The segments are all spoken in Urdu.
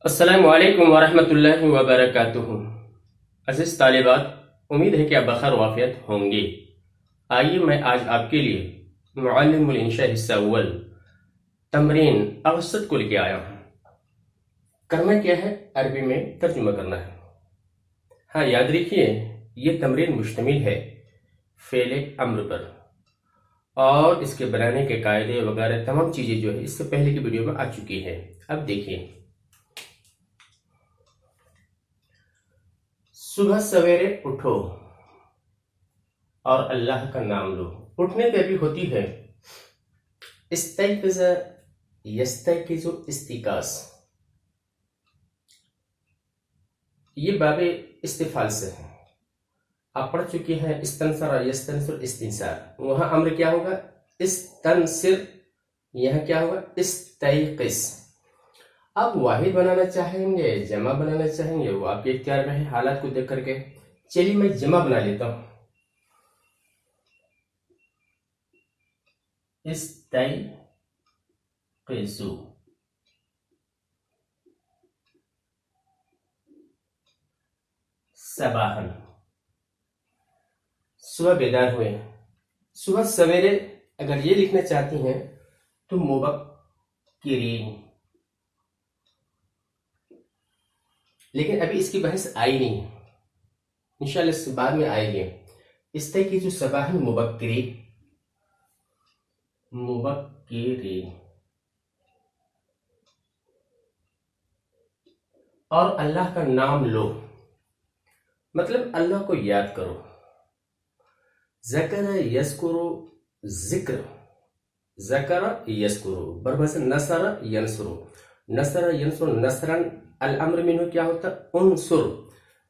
السلام علیکم ورحمۃ اللہ وبرکاتہ۔ عزیز طالبات، امید ہے کہ آپ بخیر وافیت ہوں گے۔ آئیے میں آج آپ کے لیے معلم الانشاء حصہ اول تمرین اوسط کو لے کے آیا ہوں۔ کرنا کیا ہے؟ عربی میں ترجمہ کرنا ہے۔ ہاں، یاد رکھیے یہ تمرین مشتمل ہے فعل امر پر، اور اس کے بنانے کے قاعدے وغیرہ تمام چیزیں جو ہے اس سے پہلے کی ویڈیو میں آ چکی ہے۔ اب دیکھیے، صبح سویرے اٹھو اور اللہ کا نام لو۔ اٹھنے پہ بھی ہوتی ہے استيقظ يستيقظ استيقاظ، یہ باب استفعال سے ہے۔ آپ پڑھ چکی ہیں استنصر يستنصر استنصار، وہاں امر کیا ہوگا؟ استنصر، یہاں کیا ہوگا؟ استيقظ۔ آپ واحد بنانا چاہیں گے، جمع بنانا چاہیں گے، وہ آپ کے اختیار میں ہے حالات کو دیکھ کر کے۔ چلیے میں جمع بنا لیتا ہوں۔ استيقظ، صباحا، صبح بیدار ہوئے۔ صبح سویرے اگر یہ لکھنا چاہتی ہیں تو مبکرین، لیکن ابھی اس کی بحث آئی نہیں، انشاءاللہ اس بعد میں آئے گی۔ استيقظ صباحا مبکرین، مبکرین، اور اللہ کا نام لو، مطلب اللہ کو یاد کرو۔ ذکر یذکر، ذکر، ذکر یذکر، بربزن نصر ینصر، نصر ینصر، نصرن الامر منہ کیا ہوتا؟ انصر،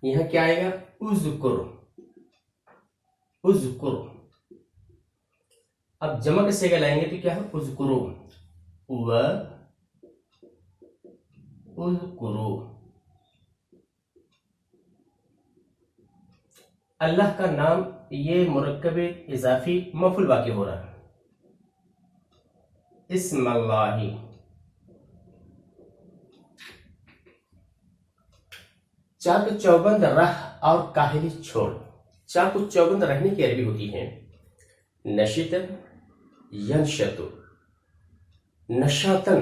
یہاں کیا آئے گا؟ اذکر، اذکر۔ اب جمع کے صیغہ لائیں گے تو کیا ہے؟ اذکرو و اذکرو۔ اللہ کا نام، یہ مرکب اضافی مفعول واقع ہو رہا ہے۔ اسم اللہ، چاک چوبند رہ اور کاہلی چھوڑ۔ چاک چوبند رہنے کی عربی ہوتی ہے نشط ینشط، نشاطن،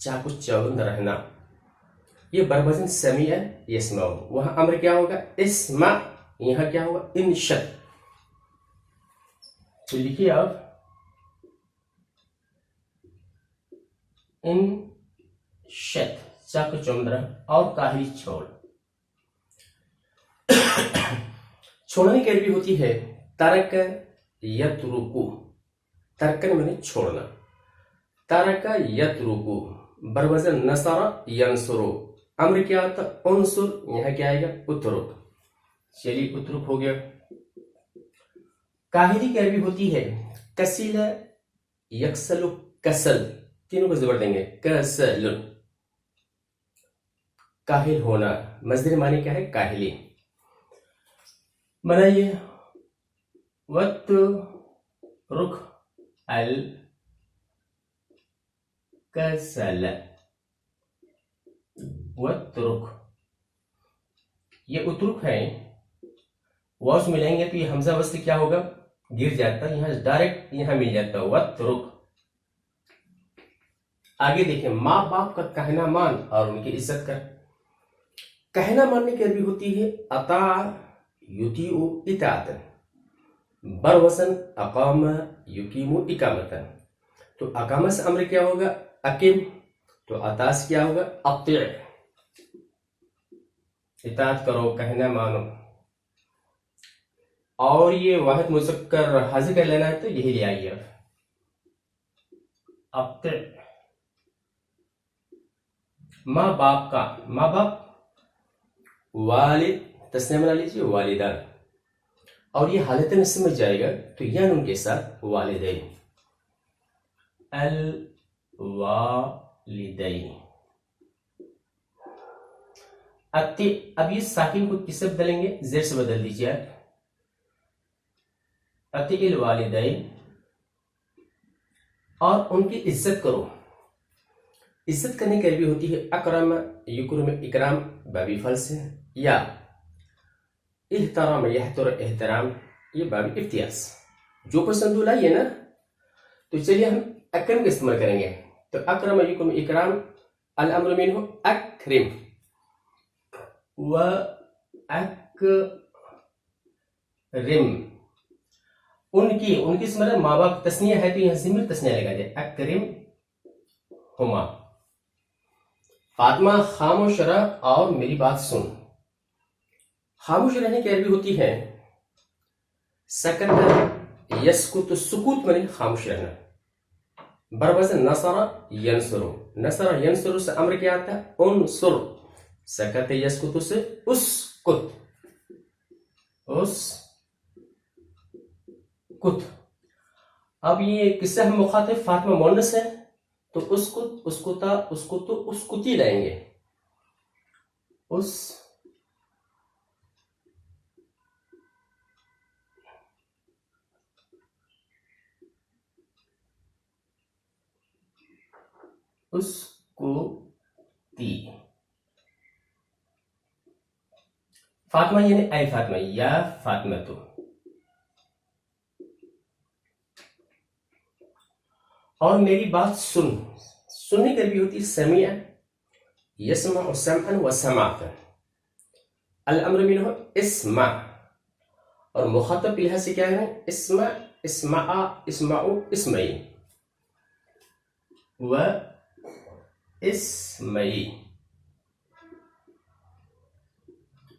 چاک چوبند رہنا۔ یہ بربزن سمیع یسمع، وہاں امر کیا ہوگا؟ اسمع، یہاں کیا ہوگا؟ انشط۔ تو لکھیے آپ انشط، چاک چوبند رہ اور کاہلی چھوڑ۔ چھوڑنے کی عربی ہوتی ہے ترک یترکو، ترکن میں چھوڑنا۔ ترک یترکو، بروزن نصر ینصرو، امر کیا ہوتا؟ انصر، یہاں کیا آئے گا؟ اترک۔ چلیے اترک ہو گیا۔ کاہلی کی عربی ہوتی ہے کسل یکسل، کسل، تینوں کو زبر دیں گے، کسل، کاہل ہونا۔ مصدر معنی کیا ہے؟ کاہلی۔ بنائیے وَاتْرُكْ الْكَسَلَ، وَاتْرُكْ، یہ اترک ہے، واؤس ملیں گے تو یہ حمزہ وصل کیا ہوگا؟ گر جاتا، یہاں ڈائریکٹ یہاں مل جاتا، وَاتْرُكْ۔ آگے دیکھیں، ماں باپ کا کہنا مان اور ان کی عزت کر۔ کہنا ماننے کی عربی ہوتی ہے اطاع یطیع اطاعتا، بروزن اقام یقیم اقامتا۔ تو اقامہ سے امر کیا ہوگا؟ اقم، تو اطاع سے کیا ہوگا؟ اطیع، اطاعت کرو، کہنا مانو۔ اور یہ واحد مذکر حاضر کر لینا ہے تو یہی لے آئیے آپ، اطیع۔ ماں باپ کا، ماں باپ، والد تسنیہ بنا لیجیے، والدان، اور یہ حالت نصب میں جائے گا تو یا نون کے ساتھ والدین، الوالدین۔ اب یہ ساکن کو کس سے بدلیں گے؟ زیر سے بدل دیجیے آپ، اطیع الوالدین، اور ان کی عزت کرو۔ عزت کرنے کی عربی ہوتی ہے اکرم یکرم اکرام بابی فعل سے، یا احترام یحتر احترام یہ بابی افتیاس. جو پسند لائیے نا، تو چلیے ہم اکرم کا استعمال کریں گے. تو اکرم یکرم اکرام الامر منہ اکرم و اکرم. ان کی اسم ماں باپ تسنیہ ہے تو یہاں ضمیر تسنیہ لگا دے اکرم ہما. فاطمہ خاموش رہ اور میری بات سن. خاموش رہنے کی عربی ہوتی ہے سکت یسکت. سکوت میں خاموش رہنا. بروزن نصر ینصر. نصر ینصر سے امر کیا آتا ہے انصر. سکت یسکت سے اسکت. اب یہ کس سے ہم مخاطب فاطمہ مونس ہے تو اسکت اسکتا اسکتو اسکتی لائیں گے. اسکتی. فاطمہ یعنی اے فاطمہ یا فاطمہ تو. اور میری بات سن. سننے کی بھی ہوتی ہے سمیع یسمع سمعا و سماعا. الامر منہ اسمع. اور مخاطب کے لحاظ سے کیا ہے اسمع اسمعا اسمعو اسمعی و اسمعی.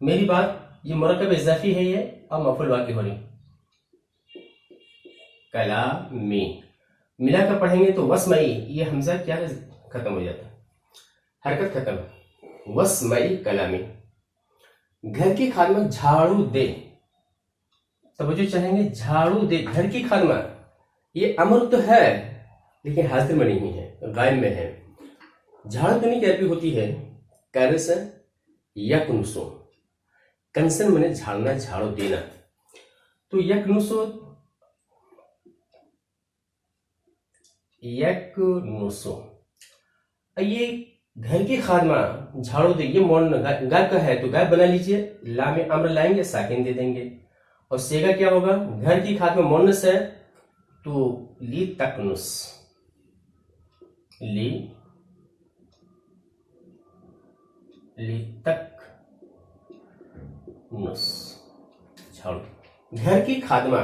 میری بات یہ مرکب اضافی ہے یہ اور مفعول واقع ہونی. کلامی ملا کر پڑھیں گے تو وسمعی یہ حمزہ کیا ختم ہو جاتا ہے، حرکت ختم. وسمعی کلامی. گھر کی خادمہ جھاڑو دے. توجہ چاہیں گے جھاڑو دے. گھر کی خادمہ یہ امر تو ہے لیکن حاضر میں نہیں ہے، غائب میں ہے. جھاڑو دینے کی عربی ہوتی ہے کنس یکنسو. کنسن میں نے جھاڑنا جھاڑو دینا. تو یکنسو یہ گھر کی خادمہ جھاڑو دے. یہ مون غائب کا ہے تو غائب بنا لیجئے. لام امر لائیں گے ساکن دے دیں گے. اور سیگا کیا ہوگا گھر کی خادمہ مونس ہے تو لی تکنس. لی تکنس جھاڑو. گھر کی خادمہ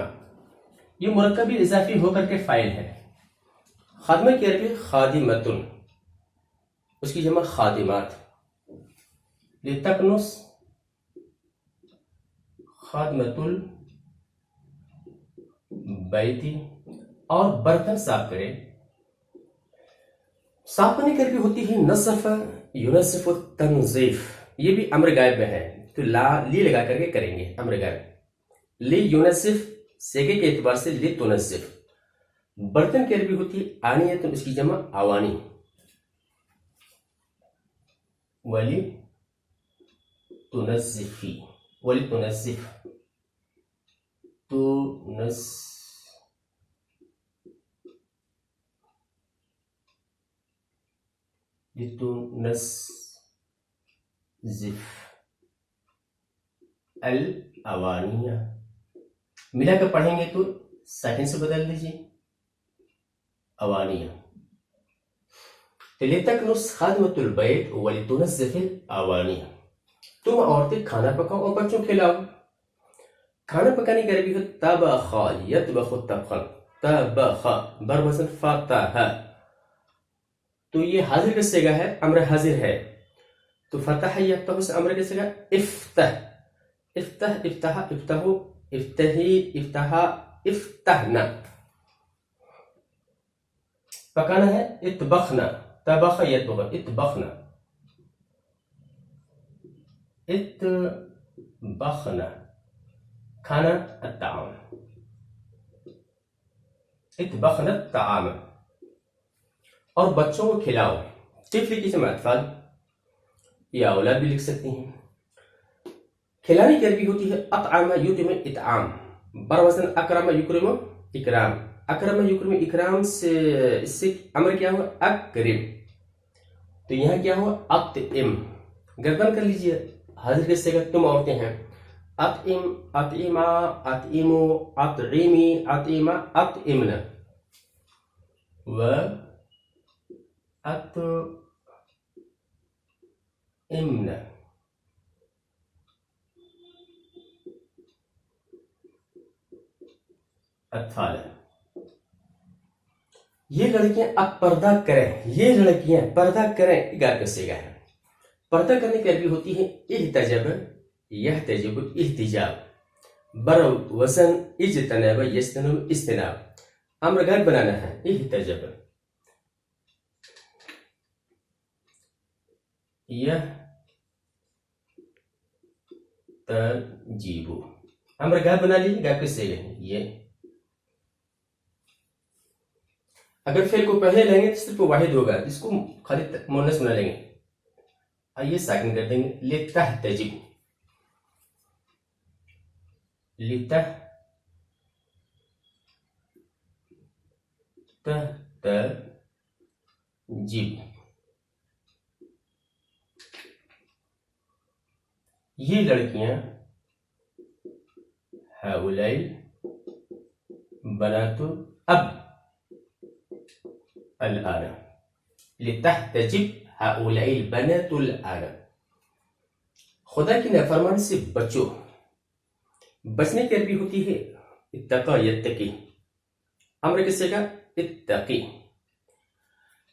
یہ مرکب اضافی ہو کر کے فاعل ہے. خادمہ کی عربی خادمتن، اس کی جمع خادمات. لتکنس خادمت البیتی. اور برتن صاف کرے. صاف کرنے کی عربی ہوتی ہے نصف یونصف تنظیف. یہ بھی امر غائب میں ہے تو لی لگا کر کے کریں گے امر غائب. لی یونصف سیگے کے اعتبار سے لی تنظف. برتن کی عربی ہوتی ہے آنیت، اس کی جمع آوانی. ولی تنظفی. ولی تنظف لتنظف الاوانیہ. ملا کر پڑھیں گے تو ساکن سے بدل دیجیے اوانیہ. لتکنس خادمۃ البیت ولتنظف الاوانیہ. تم عورتیں کھانا پکاؤ اور بچوں کھلاؤ. کھانا پکانے کی عربی ہے طبخ یطبخ طبخا. طبخ بر وزن فتح. تو یہ حاضر کا صیغہ ہے، امر حاضر ہے تو فتح یفتح سے امر کا صیغہ افتح. افتح افتح افتحو افتحی افتحا افتحنا. پکانا ہے اطبخنا. طبخ یطبخ اطبخنا. اطبخنا کھانا الطعام. اطبخنا الطعام. اور بچوں کو کھلاؤ. طفل کی جمع اطفال یا اولاد بھی لکھ سکتی ہیں. کھلانے کی عربی ہوتی ہے اطعم یطعم اطعام. بروزن اکرم یکرم اکرام. اکرم یکرم اکرام سے اس سے امر کیا ہوا اکرم. تو یہاں کیا ہوا اطعم، گردن کر لیجیے، حاضر کے صیغہ تم عورتیں ہیں، اطعم، اطعما، اطعمو، اطعمی، اطعما، اطعمنا و اطعمنا. اطفال، یہ لڑکیاں اب پردہ کریں، یہ لڑکیاں پردہ کریں، گار کا صیغہ ہے. پردہ کرنے کی عربی ہوتی ہے احتجب، یحتجب، احتجاب. بر وزن اجتناب، یجتنب، استناب. امر غائب بنانا ہے احتجب، یحتجب. امر غائب بنا لیجیے، غائب کا صیغہ ہے یہ. اگر فعل کو پہلے لیں گے تو صرف واحد ہوگا، جس کو خالی مؤنث بنا لیں گے. آئیے ساکن کر دیں گے، لتحتجب، لتحتجب. یہ لڑکیاں ہؤلاء بنات اب الآن، لتحتجب ہؤلاء البنات الآن. خدا کی نافرمانی سے بچو. بچنے کی عربی ہوتی ہے اتقا، یتقی. امر کے صیغہ اتقی.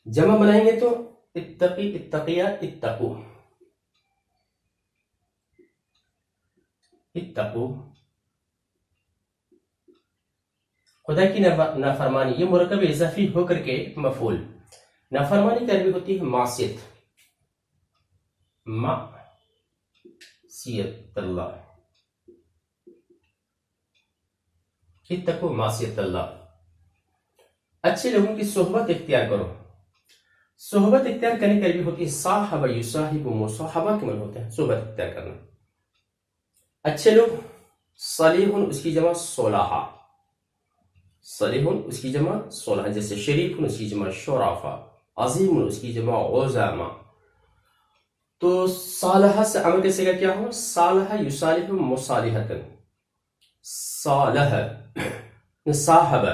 جمع بنائیں گے تو اتقی، اتقیا، اتقو، اتقو. خدا کی نافرمانی، یہ مرکب اضافی ہو کر کے مفعول. نافرمانی کی عربی ہوتی ہے معصیت، معصیت اللہ. اتقو معصیت اللہ. اچھے لوگوں کی صحبت اختیار کرو. صحبت اختیار کرنے کی عربی ہوتی ہے صاحب، یصاحب، مصاحبہ کے معنی ہوتے ہیں صحبت اختیار کرنا. اچھے لوگ، صالح اس کی جمع صلحاء، صالح اس کی جمع صلحاء. جیسے شریف اس کی جمع شرفاء، عظیم اس کی جمع عظما. تو صالحہ سے عمل کا صیغہ کیا ہو؟ صالح یصالح مصالحۃ. صالح، صاحب،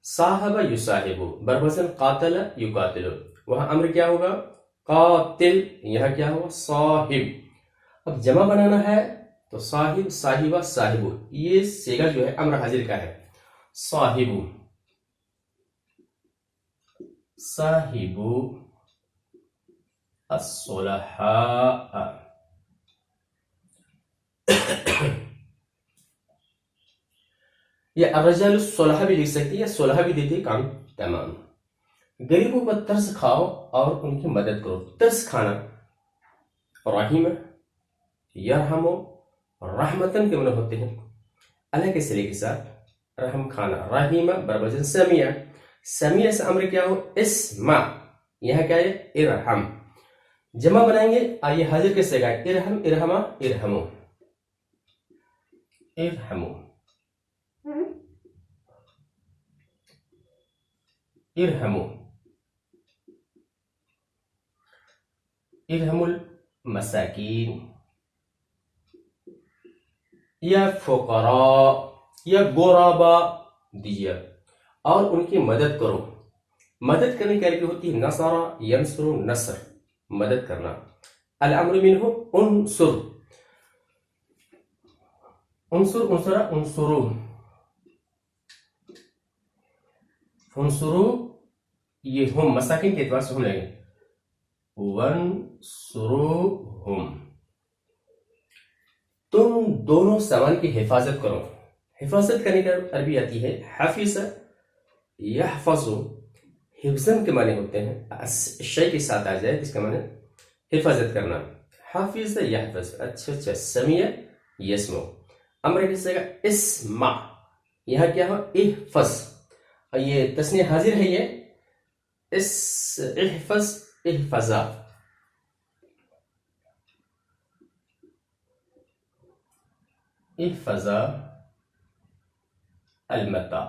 صاحب یصاحب، بروزن قاتل یقاتل. وہاں امر کیا ہوگا؟ قاتل. یہاں کیا ہوگا؟ صاحب. اب جمع بنانا ہے تو صاحب، صاحبہ، صاحب. یہ صیغہ جو ہے امر حاضر کا ہے. صاحب، صاحب الصلحاء. یا الرجال الصلحاء بھی لکھ سکتے یا صلحاء بھی دیتے، کام تمام. غریبوں پر ترس کھاؤ اور ان کی مدد کرو. ترس کھانا رحیم، یرحم، رحمتن کے معنی ہوتے ہیں. اللہ کے صلے کے ساتھ رحم کھانا. رحیم بروزن سمیع. سمیع سے امر کیا ہو؟ اسمع. یہاں کیا ہے؟ ارحم. جمع بنائیں گے، آئیے حاضر کے صیغہ ارحم، ارحما، ارحمو، ارحمو، ارحمو. ارحم المساکین یا فقراء یا غرباء دیجیے اور ان کی مدد کرو. مدد کرنے کی عربی ہوتی ہے نصر، ینصر، نصر، مدد کرنا. الامر منہ انصر، انصر، انصر، انصرو، انصرو. یہ ہم مساکین کے اعتبار سے ہم لیں گے ونصروہم. تم دونوں سامان کی حفاظت کرو. حفاظت کرنے کی عربی آتی ہے حفظ، یحفظ. حفظن کے معنی ہوتے ہیں شے کے ساتھ آ جائے جس کا معنی حفاظت کرنا. حافظ، یحفظ. اچھا. سمیع، یسمع. امر کی صیغہ اسمع. یہاں کیا ہو؟ احفظ. یہ تسنیہ حاضر ہے، یہ احفظ، احفظا. احفظا المتاع.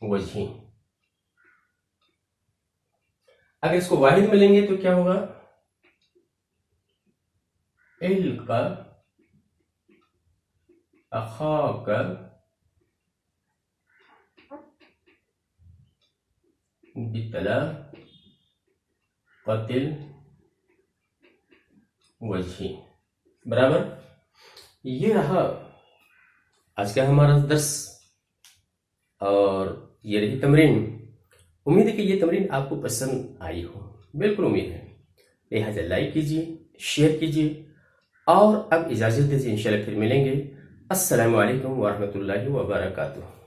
وجہی. اگر اس کو واحد میں لیں گے تو کیا ہوگا؟ القا اخاک بطلاقة الوجہ. برابر. یہ رہا آج کا ہمارا درس اور یہ رہی تمرین. امید ہے کہ یہ تمرین آپ کو پسند آئی ہو. بالکل امید ہے. لہٰذا لائک کیجیے، شیئر کیجیے اور اب اجازت دیجیے، انشاءاللہ پھر ملیں گے. السلام علیکم ورحمۃ اللہ وبرکاتہ.